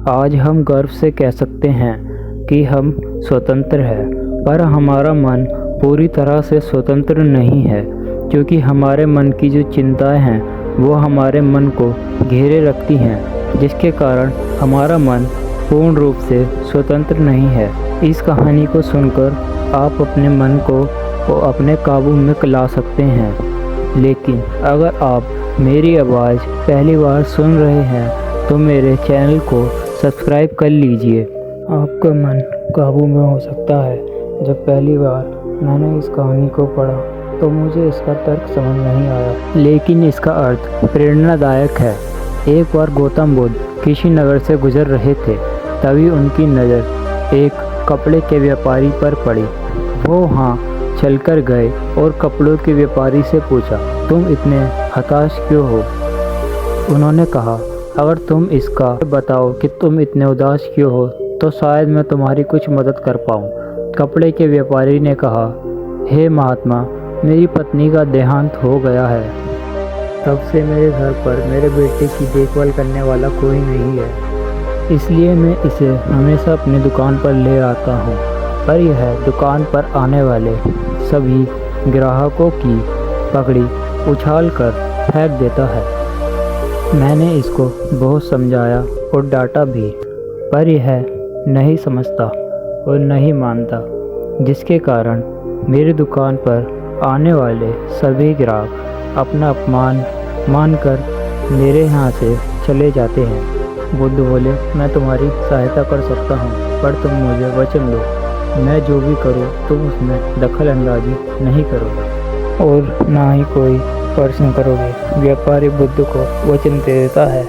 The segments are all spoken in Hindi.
आज हम गर्व से कह सकते हैं कि हम स्वतंत्र हैं, पर हमारा मन पूरी तरह से स्वतंत्र नहीं है, क्योंकि हमारे मन की जो चिंताएं हैं वो हमारे मन को घेरे रखती हैं, जिसके कारण हमारा मन पूर्ण रूप से स्वतंत्र नहीं है। इस कहानी को सुनकर आप अपने मन को अपने काबू में ला सकते हैं, लेकिन अगर आप मेरी आवाज़ पहली बार सुन रहे हैं तो मेरे चैनल को सब्सक्राइब कर लीजिए। आपका मन काबू में हो सकता है। जब पहली बार मैंने इस कहानी को पढ़ा तो मुझे इसका तर्क समझ नहीं आया, लेकिन इसका अर्थ प्रेरणादायक है। एक बार गौतम बुद्ध किसी नगर से गुजर रहे थे, तभी उनकी नज़र एक कपड़े के व्यापारी पर पड़ी। वो वहाँ चलकर गए और कपड़ों के व्यापारी से पूछा, तुम इतने हताश क्यों हो? उन्होंने कहा, अगर तुम इसका बताओ कि तुम इतने उदास क्यों हो तो शायद मैं तुम्हारी कुछ मदद कर पाऊँ। कपड़े के व्यापारी ने कहा, हे महात्मा, मेरी पत्नी का देहांत हो गया है। तब से मेरे घर पर मेरे बेटे की देखभाल करने वाला कोई नहीं है, इसलिए मैं इसे हमेशा अपनी दुकान पर ले आता हूँ, पर यह दुकान पर आने वाले सभी ग्राहकों की पगड़ी उछाल कर फेंक देता है। मैंने इसको बहुत समझाया और डांटा भी, पर यह नहीं समझता और नहीं मानता, जिसके कारण मेरी दुकान पर आने वाले सभी ग्राहक अपना अपमान मानकर मेरे यहाँ से चले जाते हैं। बुद्ध बोले, मैं तुम्हारी सहायता कर सकता हूँ, पर तुम मुझे वचन दो, मैं जो भी करूँ तुम उसमें दखल अंदाजी नहीं करोगे और ना ही कोई प्रश्न करोगे। व्यापारी बुद्ध को वचन दे देता है।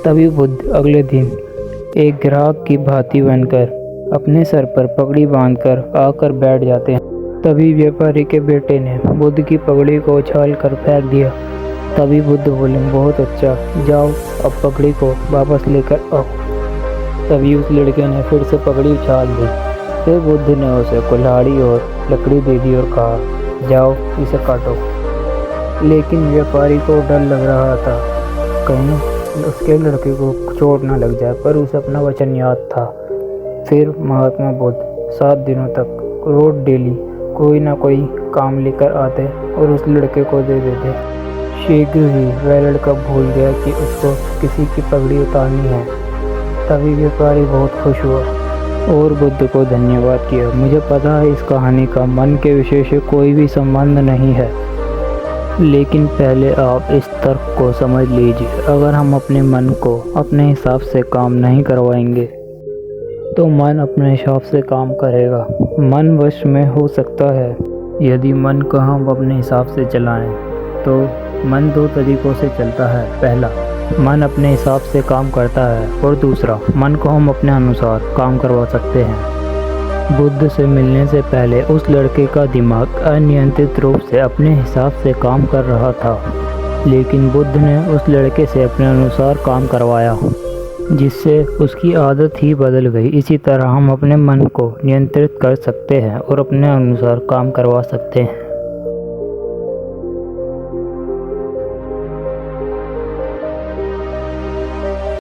तभी बुद्ध अगले दिन एक ग्राहक की भांति बनकर अपने सर पर पगड़ी बांधकर आकर बैठ जाते हैं। तभी व्यापारी के बेटे ने बुद्ध की पगड़ी को उछाल कर फेंक दिया। तभी बुद्ध बोले, बहुत अच्छा, जाओ अब पगड़ी को वापस लेकर आओ। तभी उस लड़के ने फिर से पगड़ी उछाल दी। फिर बुद्ध ने उसे कुल्हाड़ी और लकड़ी दे दी और कहा, जाओ इसे काटो। लेकिन व्यापारी को डर लग रहा था, कहीं उसके लड़के को चोट ना लग जाए, पर उसे अपना वचन याद था। फिर महात्मा बुद्ध 7 दिनों तक रोज डेली कोई ना कोई काम लेकर आते और उस लड़के को दे देते। शीघ्र ही वह लड़का भूल गया कि उसको किसी की पगड़ी उतारनी है। तभी व्यापारी बहुत खुश हुआ और बुद्ध को धन्यवाद किया। मुझे पता है इस कहानी का मन के विषय से कोई भी संबंध नहीं है, लेकिन पहले आप इस तर्क को समझ लीजिए। अगर हम अपने मन को अपने हिसाब से काम नहीं करवाएंगे तो मन अपने हिसाब से काम करेगा। मन वश में हो सकता है। यदि मन को हम अपने हिसाब से चलाएं तो मन 2 तरीक़ों से चलता है। पहला, मन अपने हिसाब से काम करता है, और दूसरा, मन को हम अपने अनुसार काम करवा सकते हैं। बुद्ध से मिलने से पहले उस लड़के का दिमाग अनियंत्रित रूप से अपने हिसाब से काम कर रहा था, लेकिन बुद्ध ने उस लड़के से अपने अनुसार काम करवाया, जिससे उसकी आदत ही बदल गई। इसी तरह हम अपने मन को नियंत्रित कर सकते हैं और अपने अनुसार काम करवा सकते हैं।